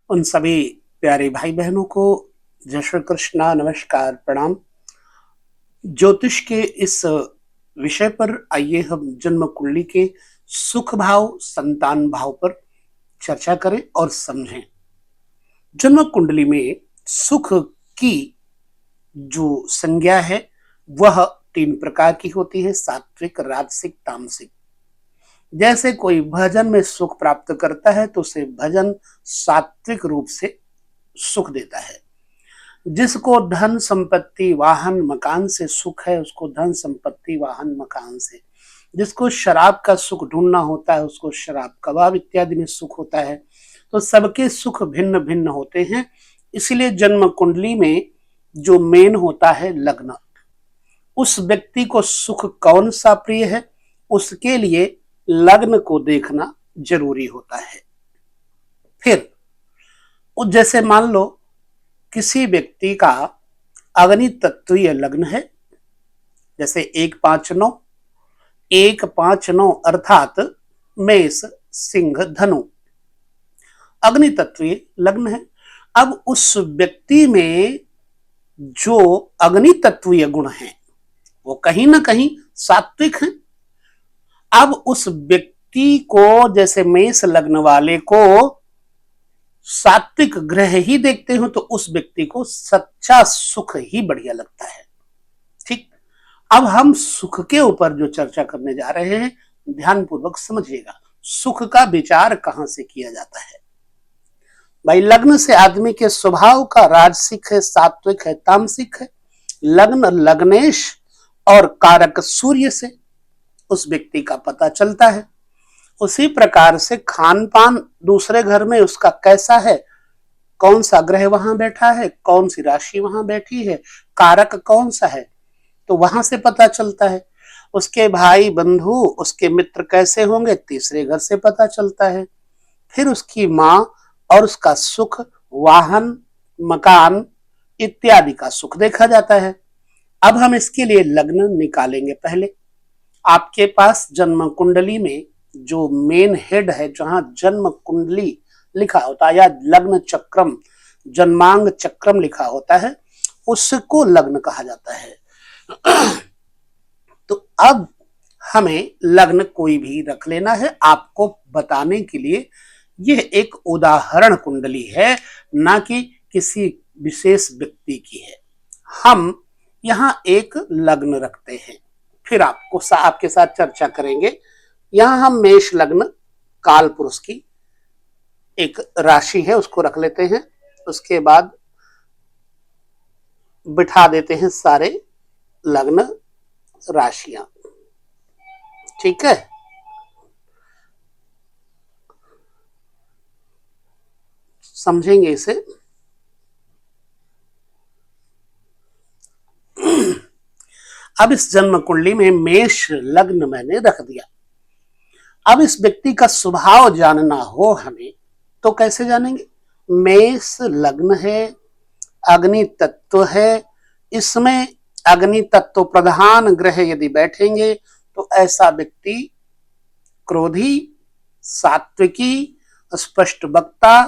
उन सभी प्यारे भाई बहनों को जय श्री कृष्णा, नमस्कार, प्रणाम। ज्योतिष के इस विषय पर आइए हम जन्म कुंडली के सुख भाव, संतान भाव पर चर्चा करें और समझें। जन्म कुंडली में सुख की जो संज्ञा है वह तीन प्रकार की होती है: सात्विक, राजसिक, तामसिक। जैसे कोई भजन में सुख प्राप्त करता है तो उसे भजन सात्विक रूप से सुख देता है। जिसको धन संपत्ति वाहन मकान से सुख है उसको धन संपत्ति वाहन मकान से, जिसको शराब का सुख ढूंढना होता है उसको शराब कबाब इत्यादि में सुख होता है। तो सबके सुख भिन्न भिन्न होते हैं। इसलिए जन्म कुंडली में जो मेन होता है लग्न, उस व्यक्ति को सुख कौन सा प्रिय है उसके लिए लग्न को देखना जरूरी होता है। फिर जैसे मान लो किसी व्यक्ति का अग्नि तत्वीय लग्न है, जैसे 1-5-9, 1-5-9 अर्थात मेष, सिंह, धनु अग्नि तत्वीय लग्न है। अब उस व्यक्ति में जो अग्नि तत्वीय गुण है वो कहीं ना कहीं सात्विक है। अब उस व्यक्ति को, जैसे मेष लग्न वाले को सात्विक ग्रह ही देखते हो तो उस व्यक्ति को सच्चा सुख ही बढ़िया लगता है। ठीक। अब हम सुख के ऊपर जो चर्चा करने जा रहे हैं, ध्यान पूर्वक समझिएगा। सुख का विचार कहां से किया जाता है भाई? लग्न से आदमी के स्वभाव का राजसिक है, सात्विक है, तामसिक है। लग्न लग्नेश और कारक सूर्य से उस व्यक्ति का पता चलता है। उसी प्रकार से खान पान दूसरे घर में उसका कैसा है, कौन सा ग्रह वहां बैठा है, कौन सी राशि वहां बैठी है, कारक कौन सा है, तो वहां से पता चलता है। उसके भाई बंधु, उसके मित्र कैसे होंगे, तीसरे घर से पता चलता है। फिर उसकी माँ और उसका सुख, वाहन, मकान इत्यादि का सुख देखा जाता है। अब हम इसके लिए लग्न निकालेंगे। पहले आपके पास जन्म कुंडली में जो मेन हेड है, जहां जन्म कुंडली लिखा होता है या लग्न चक्रम, जन्मांग चक्रम लिखा होता है, उसको लग्न कहा जाता है। तो अब हमें लग्न कोई भी रख लेना है आपको बताने के लिए। यह एक उदाहरण कुंडली है, ना कि किसी विशेष व्यक्ति की है। हम यहां एक लग्न रखते हैं, फिर आपके साथ चर्चा करेंगे। यहां हम मेष लग्न काल पुरुष की एक राशि है उसको रख लेते हैं। उसके बाद बिठा देते हैं सारे लग्न राशियां। ठीक है। समझेंगे इसे। अब इस जन्म कुंडली में मेष लग्न मैंने रख दिया। अब इस व्यक्ति का स्वभाव जानना हो हमें तो कैसे जानेंगे? मेष लग्न है, अग्नि तत्व है, इसमें अग्नि तत्व प्रधान ग्रह यदि बैठेंगे तो ऐसा व्यक्ति क्रोधी, सात्विकी, स्पष्ट वक्ता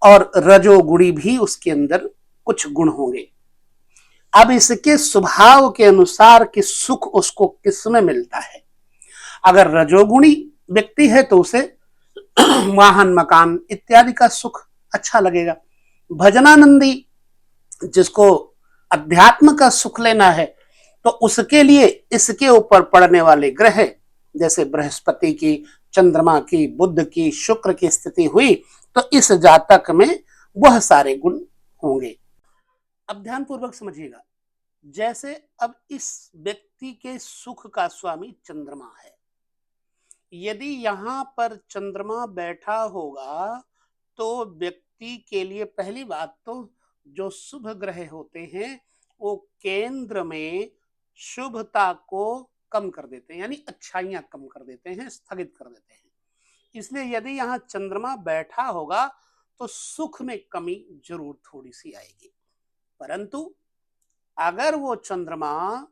और रजोगुणी भी उसके अंदर कुछ गुण होंगे। अब इसके स्वभाव के अनुसार कि सुख उसको किसमें मिलता है। अगर रजोगुणी व्यक्ति है तो उसे वाहन मकान इत्यादि का सुख अच्छा लगेगा। भजनानंदी, जिसको अध्यात्म का सुख लेना है, तो उसके लिए इसके ऊपर पड़ने वाले ग्रह, जैसे बृहस्पति की, चंद्रमा की, बुध की, शुक्र की स्थिति हुई तो इस जातक में वह सारे गुण होंगे। अब ध्यान पूर्वक समझिएगा। जैसे अब इस व्यक्ति के सुख का स्वामी चंद्रमा है, यदि यहां पर चंद्रमा बैठा होगा तो व्यक्ति के लिए पहली बात तो जो शुभ ग्रह होते हैं वो केंद्र में शुभता को कम कर देते हैं, यानी अच्छाइयां कम कर देते हैं, स्थगित कर देते हैं। इसलिए यदि यहाँ चंद्रमा बैठा होगा तो सुख में कमी जरूर थोड़ी सी आएगी। परंतु अगर वो चंद्रमा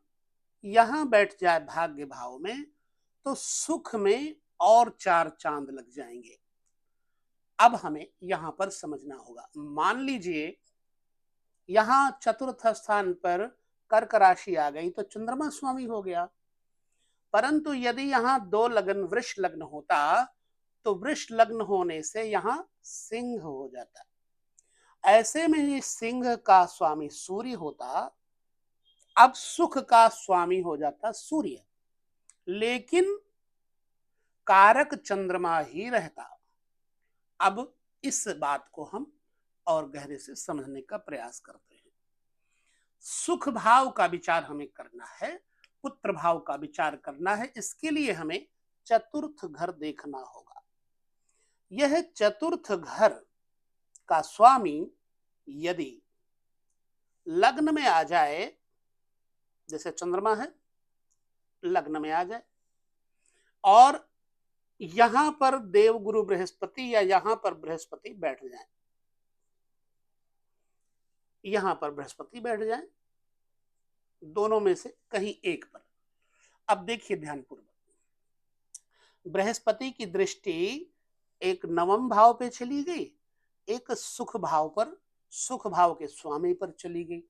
यहां बैठ जाए भाग्य भाव में तो सुख में और चार चांद लग जाएंगे। अब हमें यहां पर समझना होगा। मान लीजिए यहां चतुर्थ स्थान पर कर्क राशि आ गई तो चंद्रमा स्वामी हो गया, परंतु यदि यहां दो लग्न वृष लग्न होता तो वृष लग्न होने से यहां सिंह हो जाता। ऐसे में ही सिंह का स्वामी सूर्य होता, अब सुख का स्वामी हो जाता सूर्य, लेकिन कारक चंद्रमा ही रहता। अब इस बात को हम और गहरे से समझने का प्रयास करते हैं। सुख भाव का विचार हमें करना है, पुत्र भाव का विचार करना है, इसके लिए हमें चतुर्थ घर देखना होगा। यह चतुर्थ घर का स्वामी यदि लग्न में आ जाए, जैसे चंद्रमा है लग्न में आ जाए और यहां पर देवगुरु बृहस्पति या यहां पर बृहस्पति बैठ जाए, यहां पर बृहस्पति बैठ जाए, दोनों में से कहीं एक पर। अब देखिए ध्यानपूर्वक, बृहस्पति की दृष्टि एक नवम भाव पे चली गई, एक सुख भाव पर, सुख भाव के स्वामी पर चली गई।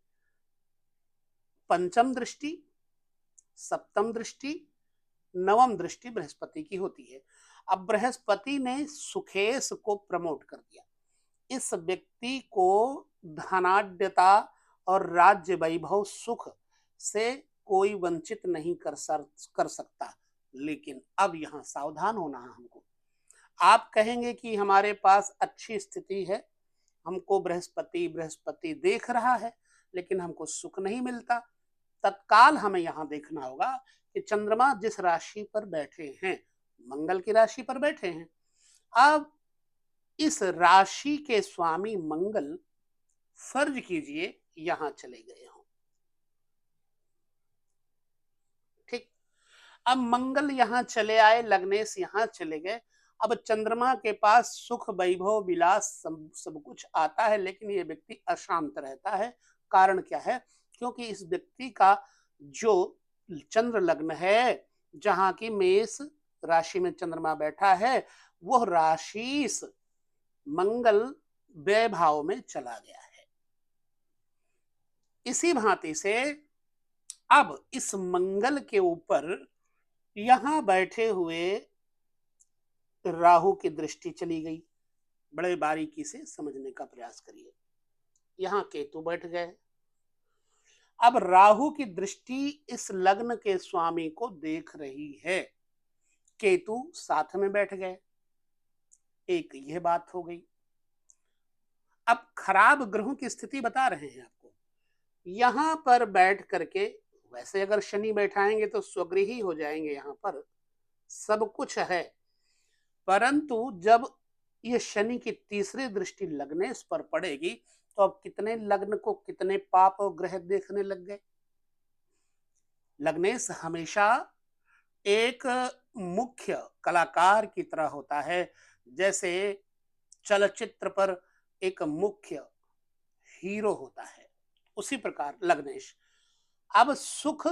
पंचम दृष्टि, सप्तम दृष्टि, नवम दृष्टि बृहस्पति की होती है। अब बृहस्पति ने सुखेश को प्रमोट कर दिया। इस व्यक्ति को धनाढ्यता और राज्य वैभव सुख से कोई वंचित नहीं कर सकता। लेकिन अब यहां सावधान होना है हमको। आप कहेंगे कि हमारे पास अच्छी स्थिति है, हमको बृहस्पति बृहस्पति देख रहा है, लेकिन हमको सुख नहीं मिलता। तत्काल हमें यहां देखना होगा कि चंद्रमा जिस राशि पर बैठे हैं, मंगल की राशि पर बैठे हैं, अब इस राशि के स्वामी मंगल फर्ज कीजिए यहां चले गए हों, ठीक। अब मंगल यहां चले आए, लग्नेश यहां चले गए। अब चंद्रमा के पास सुख वैभव विलास सब कुछ आता है, लेकिन ये व्यक्ति अशांत रहता है। कारण क्या है? क्योंकि इस व्यक्ति का जो चंद्र लग्न है, जहां की मेष राशि में चंद्रमा बैठा है, वह राशि मंगल व्यय भाव में चला गया है। इसी भांति से अब इस मंगल के ऊपर यहां बैठे हुए राहु की दृष्टि चली गई। बड़े बारीकी से समझने का प्रयास करिए। यहां केतु बैठ गए। अब राहु की दृष्टि इस लग्न के स्वामी को देख रही है, केतु साथ में बैठ गए, एक यह बात हो गई। अब खराब ग्रहों की स्थिति बता रहे हैं आपको। यहां पर बैठ करके, वैसे अगर शनि बैठाएंगे तो स्वगृही हो जाएंगे, यहां पर सब कुछ है, परंतु जब ये शनि की तीसरी दृष्टि लग्नेश पर पड़ेगी तो अब कितने लग्न को कितने पाप और ग्रह देखने लग गए। लग्नेश हमेशा एक मुख्य कलाकार की तरह होता है, जैसे चलचित्र पर एक मुख्य हीरो होता है, उसी प्रकार लग्नेश। अब सुख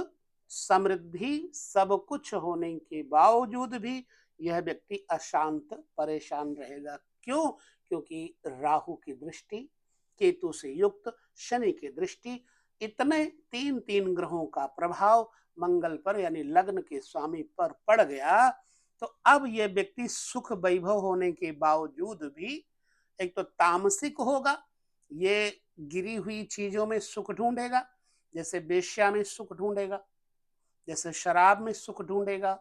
समृद्धि सब कुछ होने के बावजूद भी यह व्यक्ति अशांत परेशान रहेगा। क्यों? क्योंकि राहु की दृष्टि, केतु से युक्त शनि की दृष्टि, इतने तीन तीन ग्रहों का प्रभाव मंगल पर यानी लग्न के स्वामी पर पड़ गया। तो अब यह व्यक्ति सुख वैभव होने के बावजूद भी एक तो तामसिक होगा, ये गिरी हुई चीजों में सुख ढूंढेगा, जैसे वेश्या में सुख ढूंढेगा, जैसे शराब में सुख ढूंढेगा,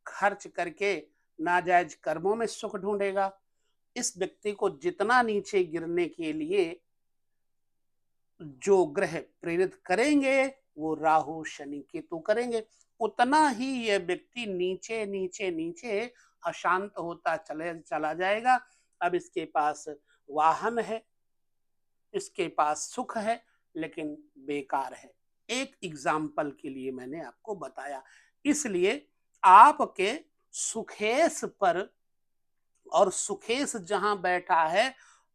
खर्च करके नाजायज कर्मों में सुख ढूंढेगा। इस व्यक्ति को जितना नीचे गिरने के लिए जो ग्रह प्रेरित करेंगे वो राहु शनि केतु करेंगे, उतना ही यह व्यक्ति नीचे नीचे नीचे अशांत होता चला जाएगा। अब इसके पास वाहन है, इसके पास सुख है, लेकिन बेकार है। एक एग्जाम्पल के लिए मैंने आपको बताया। इसलिए आपके सुखेश पर, और सुखेश जहां बैठा है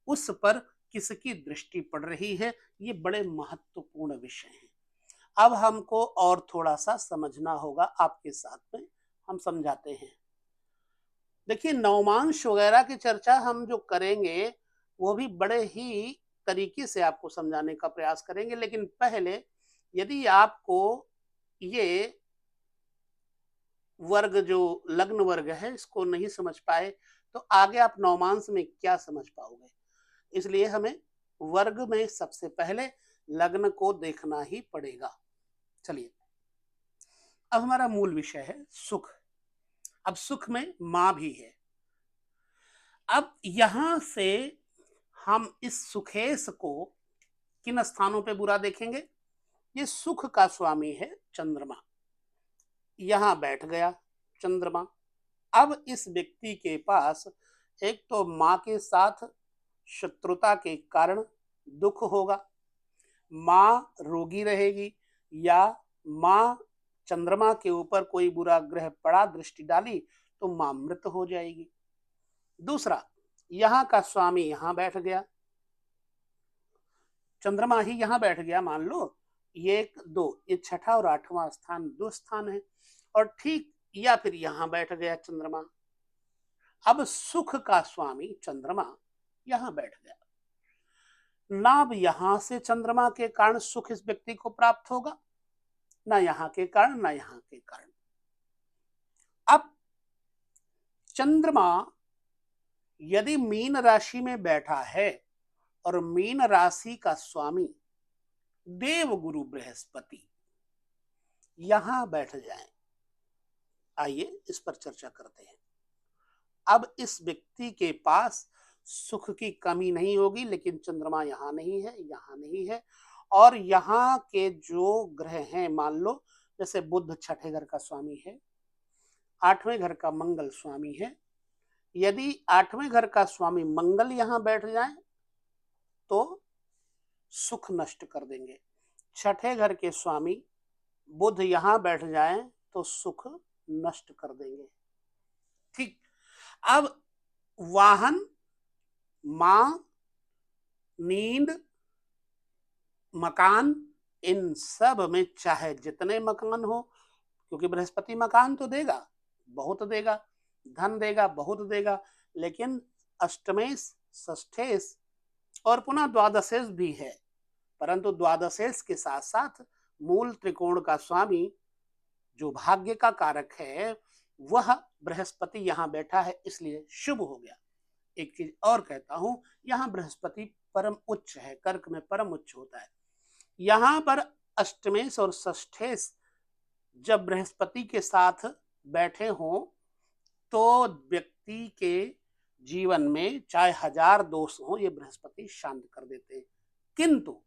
उस पर किसकी दृष्टि पड़ रही है, ये बड़े महत्वपूर्ण विषय हैं। अब हमको और थोड़ा सा समझना होगा, आपके साथ में हम समझाते हैं। देखिए, नवमांश वगैरह की चर्चा हम जो करेंगे, वो भी बड़े ही तरीके से आपको समझाने का प्रयास करेंगे, लेकिन पहले यदि आपको ये वर्ग जो लग्न वर्ग है इसको नहीं समझ पाए, तो आगे आप नवमांश में क्या समझ पाओगे। इसलिए हमें वर्ग में सबसे पहले लग्न को देखना ही पड़ेगा। चलिए, अब हमारा मूल विषय है सुख। अब सुख में मां भी है। अब यहां से हम इस सुखेश को किन स्थानों पे बुरा देखेंगे। ये सुख का स्वामी है चंद्रमा, यहां बैठ गया चंद्रमा। अब इस व्यक्ति के पास एक तो मां के साथ शत्रुता के कारण दुख होगा, मां रोगी रहेगी, या मां चंद्रमा के ऊपर कोई बुरा ग्रह पड़ा, दृष्टि डाली, तो मां मृत हो जाएगी। दूसरा, यहां का स्वामी यहां बैठ गया, चंद्रमा ही यहां बैठ गया, मान लो ये एक दो, ये छठा और आठवां स्थान दो स्थान है, और ठीक या फिर यहां बैठ गया चंद्रमा। अब सुख का स्वामी चंद्रमा यहां बैठ गया, लाभ यहां से चंद्रमा के कारण सुख इस व्यक्ति को प्राप्त होगा, ना यहां के कारण ना यहां के कारण। अब चंद्रमा यदि मीन राशि में बैठा है और मीन राशि का स्वामी देव गुरु बृहस्पति यहां बैठ जाए, आइए इस पर चर्चा करते हैं। अब इस व्यक्ति के पास सुख की कमी नहीं होगी, लेकिन चंद्रमा यहां नहीं है, यहां नहीं है, और यहां के जो ग्रह हैं, मान लो जैसे बुध छठे घर का स्वामी है, आठवें घर का मंगल स्वामी है, यदि आठवें घर का स्वामी मंगल यहां बैठ जाए तो सुख नष्ट कर देंगे, छठे घर के स्वामी बुध यहां बैठ जाए तो सुख नष्ट कर देंगे। ठीक। अब वाहन, मां, नींद, मकान, इन सब में चाहे जितने मकान हो, क्योंकि बृहस्पति मकान तो देगा, बहुत देगा, धन देगा, बहुत देगा, लेकिन अष्टमेश, षष्ठेश और पुनः द्वादशेश भी है, परंतु द्वादशेश के साथ साथ मूल त्रिकोण का स्वामी जो भाग्य का कारक है वह बृहस्पति यहां बैठा है, इसलिए शुभ हो गया। एक चीज और कहता हूं, यहां बृहस्पति परम उच्च है, कर्क में परम उच्च होता है। यहां पर अष्टमेश और षष्ठेश जब बृहस्पति के साथ बैठे हों तो व्यक्ति के जीवन में चाहे हजार दोष हो, ये बृहस्पति शांत कर देते हैं। किंतु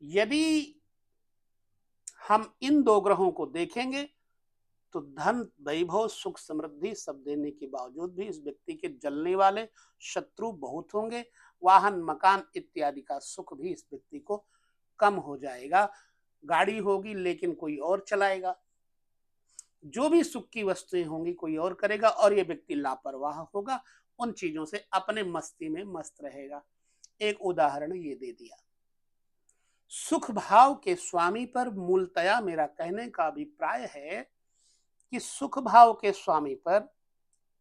यदि हम इन दो ग्रहों को देखेंगे तो धन, वैभव, सुख, समृद्धि सब देने के बावजूद भी इस व्यक्ति के जलने वाले शत्रु बहुत होंगे, वाहन, मकान इत्यादि का सुख भी इस व्यक्ति को कम हो जाएगा, गाड़ी होगी लेकिन कोई और चलाएगा, जो भी सुख की वस्तुएं होंगी कोई और करेगा, और ये व्यक्ति लापरवाह होगा, उन चीजों से अपने मस्ती में मस्त रहेगा। एक उदाहरण ये दे दिया। सुख भाव के स्वामी पर मूलतया मेरा कहने का अभिप्राय है कि सुख भाव के स्वामी पर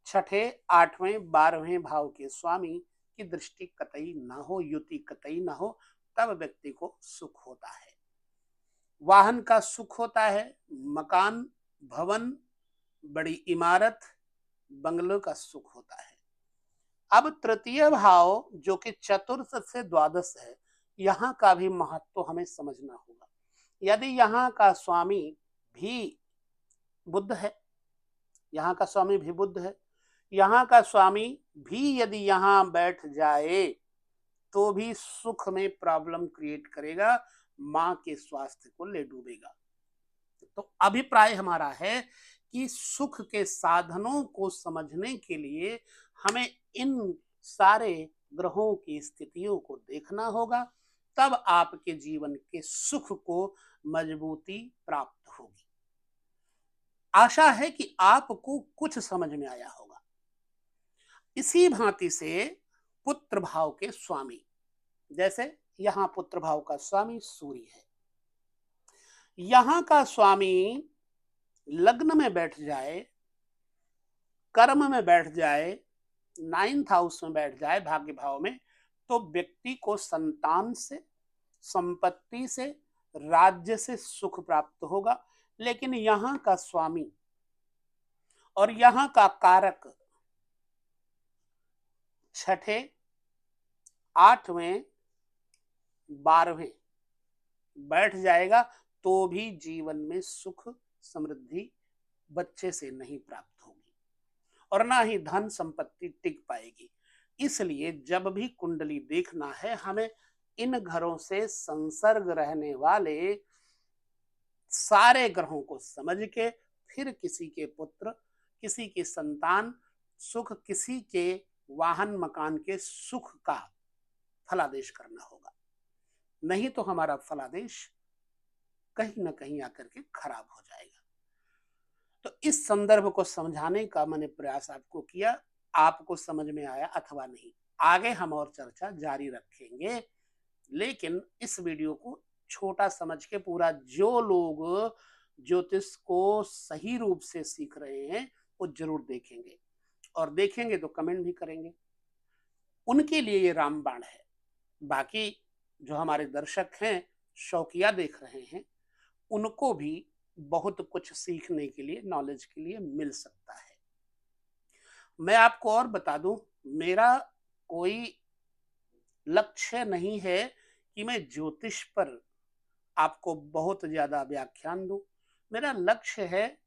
छठे, आठवें, 12वें भाव के स्वामी की दृष्टि कतई ना हो, युति कतई ना हो, तब व्यक्ति को सुख होता है। वाहन का सुख होता है, मकान, भवन, बड़ी इमारत, बंगलों का सुख होता है। अब तृतीय भाव जो कि चतुर्थ से द्वादश है, यहाँ का भी महत्व हमें समझना होगा। यदि यहाँ का स्वामी भी बुध है, यहाँ का स्वामी भी बुध है, यहाँ का स्वामी भी यदि यहाँ बैठ जाए तो भी सुख में प्रॉब्लम क्रिएट करेगा, मां के स्वास्थ्य को ले डूबेगा। तो अभिप्राय हमारा है कि सुख के साधनों को समझने के लिए हमें इन सारे ग्रहों की स्थितियों को देखना होगा, तब आपके जीवन के सुख को मजबूती प्राप्त होगी। आशा है कि आपको कुछ समझ में आया होगा। इसी भांति से पुत्र भाव के स्वामी, जैसे यहां पुत्र भाव का स्वामी सूर्य है, यहां का स्वामी लग्न में बैठ जाए कर्म में बैठ जाए, 9th हाउस में बैठ जाए, भाग्य भाव में, तो व्यक्ति को संतान से, संपत्ति से, राज्य से सुख प्राप्त होगा। लेकिन यहां का स्वामी और यहां का कारक छठे, 8वें, 12वें बैठ जाएगा तो भी जीवन में सुख समृद्धि बच्चे से नहीं प्राप्त होगी और ना ही धन संपत्ति टिक पाएगी। इसलिए जब भी कुंडली देखना है, हमें इन घरों से संसर्ग रहने वाले सारे ग्रहों को समझ के फिर किसी के पुत्र, किसी की संतान सुख, किसी के वाहन मकान के सुख का फलादेश करना होगा। नहीं तो हमारा फलादेश कहीं ना कहीं आकर के खराब हो जाएगा। तो इस संदर्भ को समझाने का मैंने प्रयास आपको किया। आपको समझ में आया अथवा नहीं, आगे हम और चर्चा जारी रखेंगे। लेकिन इस वीडियो को छोटा समझ के पूरा, जो लोग ज्योतिष को सही रूप से सीख रहे हैं वो जरूर देखेंगे, और देखेंगे तो कमेंट भी करेंगे। उनके लिए ये रामबाण है। बाकी जो हमारे दर्शक हैं, शौकिया देख रहे हैं, उनको भी बहुत कुछ सीखने के लिए, नॉलेज के लिए मिल सकता है। मैं आपको और बता दूं, मेरा कोई लक्ष्य नहीं है कि मैं ज्योतिष पर आपको बहुत ज्यादा व्याख्यान दूं। मेरा लक्ष्य है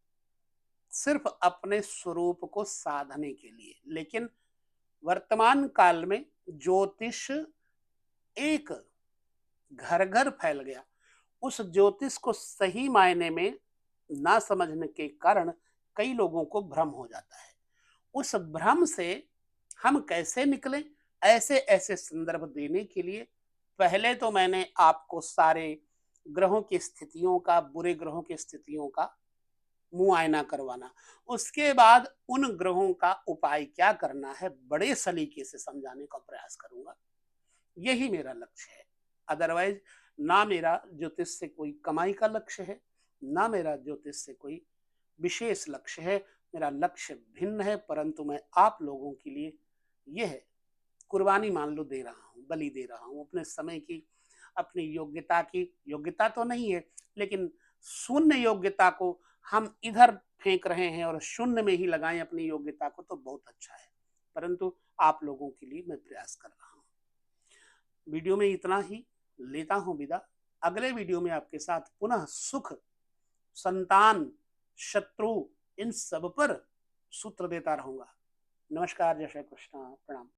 सिर्फ अपने स्वरूप को साधने के लिए। लेकिन वर्तमान काल में ज्योतिष एक घर घर फैल गया। उस ज्योतिष को सही मायने में ना समझने के कारण कई लोगों को भ्रम हो जाता है। उस भ्रम से हम कैसे निकलें, ऐसे ऐसे संदर्भ देने के लिए पहले तो मैंने आपको सारे ग्रहों की स्थितियों का, बुरे ग्रहों की स्थितियों का मुआयना करवाना, उसके बाद उन ग्रहों का उपाय क्या करना है बड़े सलीके से समझाने का प्रयास करूंगा। यही मेरा लक्ष्य है। अदरवाइज ना मेरा ज्योतिष से कोई कमाई का लक्ष्य है, ना मेरा ज्योतिष से कोई विशेष लक्ष्य है। मेरा लक्ष्य भिन्न है, परंतु मैं आप लोगों के लिए यह कुर्बानी मान लो दे रहा हूँ, बलि दे रहा हूँ अपने समय की, अपनी योग्यता की। योग्यता तो नहीं है, लेकिन शून्य योग्यता को हम इधर फेंक रहे हैं और शून्य में ही लगाएं अपनी योग्यता को, तो बहुत अच्छा है। परंतु आप लोगों के लिए मैं प्रयास कर रहा हूँ। वीडियो में इतना ही, लेता हूं विदा। अगले वीडियो में आपके साथ पुनः सुख, संतान, शत्रु, इन सब पर सूत्र देता रहूंगा। नमस्कार, जय श्री कृष्ण, प्रणाम।